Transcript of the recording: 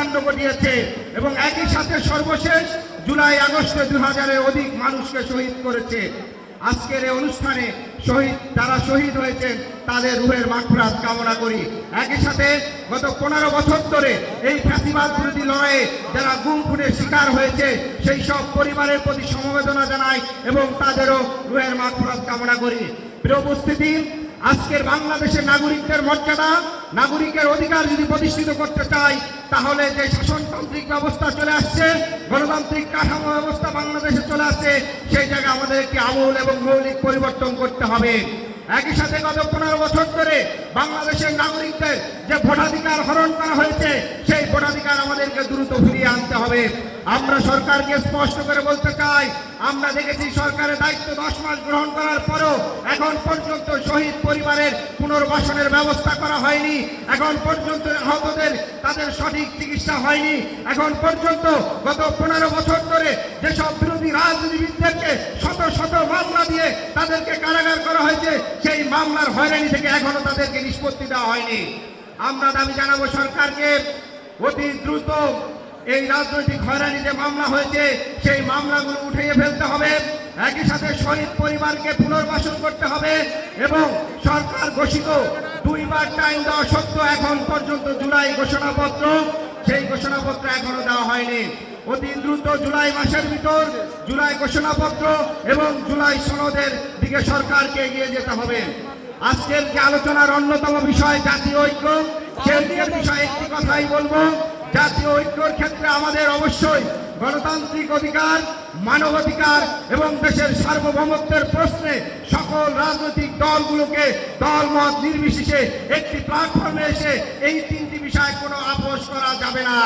হত্যাকাণ্ড ঘটিয়েছে এবং একই সাথে সর্বশেষ জুলাই আগস্টে 2000-এর অধিক মানুষকে শহীদ করেছে। আজকের এই অনুষ্ঠানে যারা শহীদ হয়েছেন তাদের রুহের মাগফিরাত কামনা করি। একই সাথে গত 15 বছর ধরে এই ফ্যাসিবাদ বিরোধী লড়াইয়ে যারা গুম খুনের শিকার হয়েছে সেই সব পরিবারের প্রতি সমবেদনা জানাই এবং তাদেরও রুহের মাগফিরাত কামনা করি। প্রিয় উপস্থিতি, আজকের বাংলাদেশের নাগরিকদের মর্যাদা, নাগরিকের অধিকার যদি প্রতিষ্ঠিত করতে চাই তাহলে যে শাসনতান্ত্রিক ব্যবস্থা চলে আসছে, গণতান্ত্রিক কাঠামো ব্যবস্থা বাংলাদেশে চলে আসছে, সেই জায়গায় আমাদের একটি আমূল এবং মৌলিক পরিবর্তন করতে হবে। একই সাথে গত 15 বছর ধরে বাংলাদেশের নাগরিকদের যে ভোটাধিকার হরণ করা হয়েছে সেই ভোটাধিকার আমাদেরকে দ্রুত ফিরিয়ে আনতে হবে। আমরা সরকারকে স্পষ্ট করে বলতে চাই, আমরা দেখেছি সরকারের দায়িত্ব 10 মাস গ্রহণ করার পরও এখন পর্যন্ত শহীদ পরিবারের পুনর্বাসনের ব্যবস্থা করা হয়নি। এখন পর্যন্ত আহতদের তাদের সঠিক চিকিৎসা হয়নি। এখন পর্যন্ত গত 15 বছর ধরে যেসব বিরোধী রাজনীতিবিদদেরকে শত শত মামলা দিয়ে তাদেরকে কারাগার করা হয়েছে সেই মামলার হয়রানি থেকে এখনো তাদেরকে নিষ্পত্তি দেওয়া হয়নি। আমরা দাবি জানাবো সরকারকে অতি দ্রুত এই রাজনৈতিক হয়রানি যে মামলা হয়েছে সেই মামলাগুলো উঠিয়ে ফেলতে হবে। একই সাথে শহীদ পরিবারকে পুনর্বাসন করতে হবে এবং সরকার ঘোষিত 2বার টাইম দেওয়া সত্ত্বেও এখন পর্যন্ত জুলাই ঘোষণাপত্র সেই ঘোষণাপত্র এখনো দেওয়া হয়নি। অতি দ্রুত জুলাই মাসের ভিতর জুলাই ঘোষণাপত্র এবং জুলাই সনদের দিকে সরকারকে এগিয়ে যেতে হবে। আজকের যে আলোচনার অন্যতম বিষয় জাতীয় ঐক্য, সেই বিষয়ে একটি কথাই বলবো, জাতীয় ঐক্যর ক্ষেত্রে আমাদের অবশ্যই গণতান্ত্রিক অধিকার, মানবাধিকার এবং দেশের সার্বভৌমত্বের প্রশ্নে সকল রাজনৈতিক দলগুলোকে দলমত নির্বিশেষে একটি প্ল্যাটফর্মে এসে এই 3টি বিষয়ে কোনো আপোষ করা যাবে না।